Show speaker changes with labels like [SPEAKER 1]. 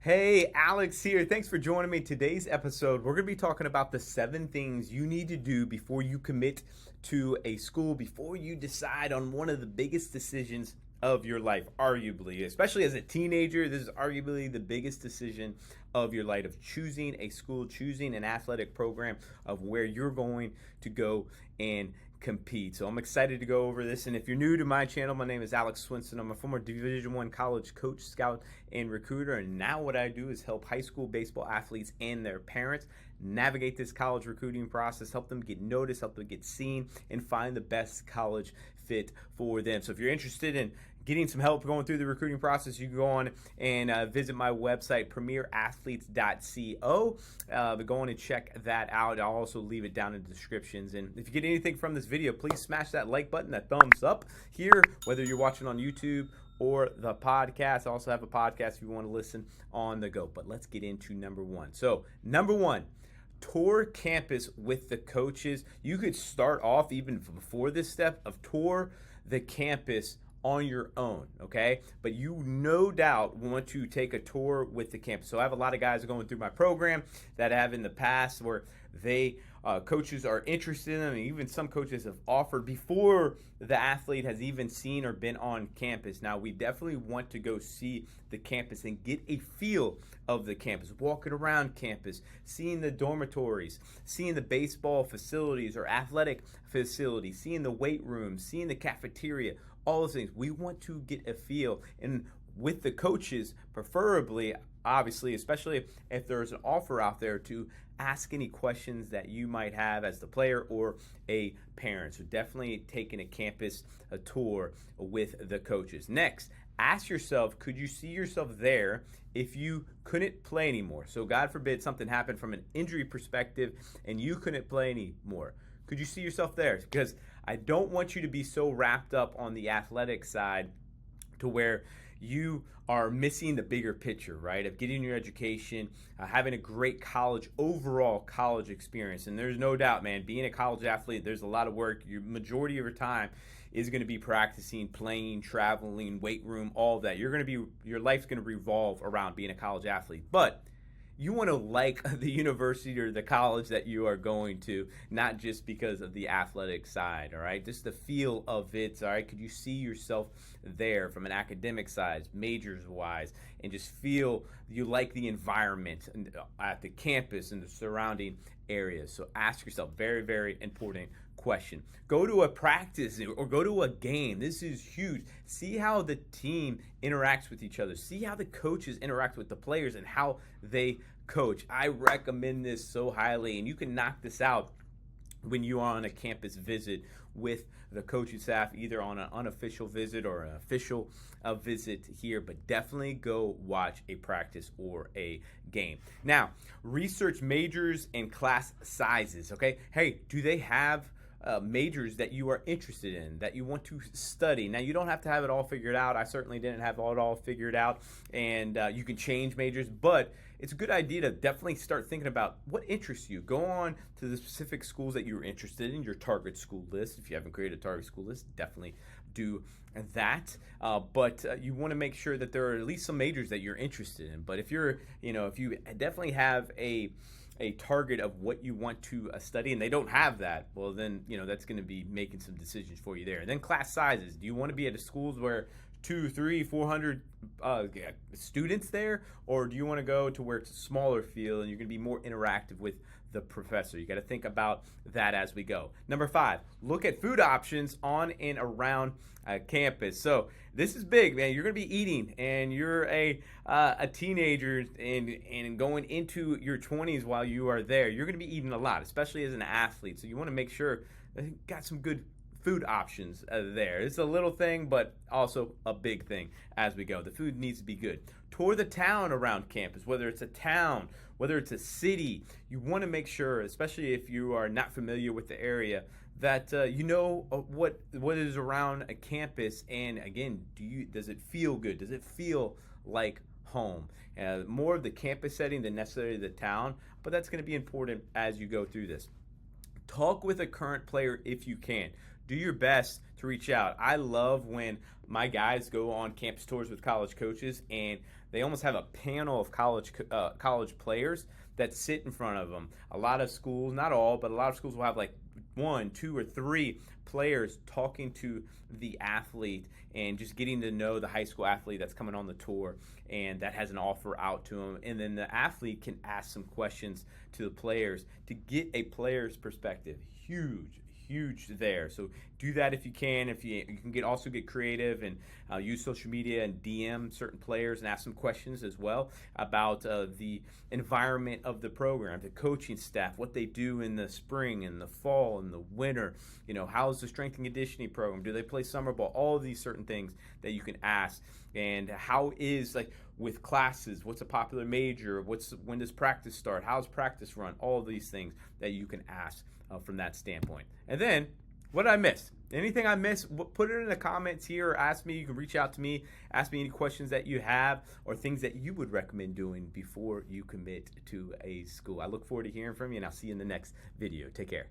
[SPEAKER 1] Hey, Alex here. Thanks for joining me. Today's episode, we're going to be talking about the 7 things you need to do before you commit to a school, before you decide on one of the biggest decisions of your life, arguably. Especially as a teenager, this is arguably the biggest decision of your life, of choosing a school, choosing an athletic program, of where you're going to go and compete. So I'm excited to go over this. And if you're new to my channel, my name is Alex Swinson. I'm a former Division I college coach, scout, and recruiter. And now what I do is help high school baseball athletes and their parents navigate this college recruiting process, help them get noticed, help them get seen, and find the best college fit for them. So if you're interested in getting some help going through the recruiting process, you can go on and visit my website, premierathletes.co. Go on and check that out. I'll also leave it down in the descriptions. And if you get anything from this video, please smash that like button, that thumbs up here, whether you're watching on YouTube or the podcast. I also have a podcast if you want to listen on the go. But let's get into number one. So, number one, tour campus with the coaches. You could start off even before this step of tour the campus on your own, okay? But you no doubt want to take a tour with the campus. So I have a lot of guys going through my program that have in the past where they coaches are interested in them, and even some coaches have offered before the athlete has even seen or been on campus. Now, we definitely want to go see the campus and get a feel of the campus, walking around campus, seeing the dormitories, seeing the baseball facilities or athletic facilities, seeing the weight room, seeing the cafeteria, all those things. We want to get a feel, and with the coaches, preferably, obviously, especially if there's an offer out there, to ask any questions that you might have as the player or a parent. So definitely taking a tour with the coaches. Next, ask yourself, could you see yourself there if you couldn't play anymore? So God forbid something happened from an injury perspective and you couldn't play anymore. Could you see yourself there? Because I don't want you to be so wrapped up on the athletic side to where you are missing the bigger picture, right? Of getting your education, having a great overall college experience. And there's no doubt, man, being a college athlete, there's a lot of work. Your majority of your time is going to be practicing, playing, traveling, weight room, all of that. Your life's going to revolve around being a college athlete. But you want to like the university or the college that you are going to, not just because of the athletic side, all right? Just the feel of it, all right? Could you see yourself there from an academic side, majors-wise, and just feel you like the environment at the campus and the surrounding areas? So ask yourself, very, very important question. Go to a practice or go to a game. This is huge. See how the team interacts with each other. See how the coaches interact with the players and how they coach. I recommend this so highly, and you can knock this out when you are on a campus visit with the coaching staff, either on an unofficial visit or an official visit here, but definitely go watch a practice or a game. Now, research majors and class sizes, okay? Hey, do they have majors that you are interested in, that you want to study? Now, you don't have to have it all figured out. I certainly didn't have it all figured out, and you can change majors, but it's a good idea to definitely start thinking about what interests you. Go on to the specific schools that you're interested in, your target school list. If you haven't created a target school list, definitely do that. But you want to make sure that there are at least some majors that you're interested in. But if if you definitely have a target of what you want to study and they don't have that, well, then that's going to be making some decisions for you there. And then class sizes. Do you want to be at a schools where 200, 300, 400 students there, or do you want to go to where it's a smaller field and you're going to be more interactive with the professor? You got to think about that as we go. Number 5, look at food options on and around campus. So this is big, man. You're going to be eating, and you're a teenager and going into your 20s while you are there. You're going to be eating a lot, especially as an athlete. So you want to make sure that you got some good food options there. It's a little thing, but also a big thing as we go. The food needs to be good. Tour the town around campus, whether it's a town, whether it's a city. You want to make sure, especially if you are not familiar with the area, that what is around a campus. And again, does it feel good? Does it feel like home? More of the campus setting than necessarily the town, but that's going to be important as you go through this. Talk with a current player if you can. do your best to reach out. I love when my guys go on campus tours with college coaches, and they almost have a panel of college players that sit in front of them. A lot of schools, not all, but a lot of schools will have like 1, 2, or 3 players talking to the athlete and just getting to know the high school athlete that's coming on the tour and that has an offer out to them. And then the athlete can ask some questions to the players to get a player's perspective. Huge there. So do that if you can. If you can also get creative and use social media and DM certain players and ask some questions as well about the environment of the program, the coaching staff, what they do in the spring and the fall and the winter. How's the strength and conditioning program? Do they play summer ball? All of these certain things that you can ask. And how is, like, with classes, what's a popular major? When does practice start? How's practice run? All of these things that you can ask from that standpoint. And then, what did I miss? Anything I missed, put it in the comments here or ask me. You can reach out to me, ask me any questions that you have or things that you would recommend doing before you commit to a school. I look forward to hearing from you, and I'll see you in the next video. Take care.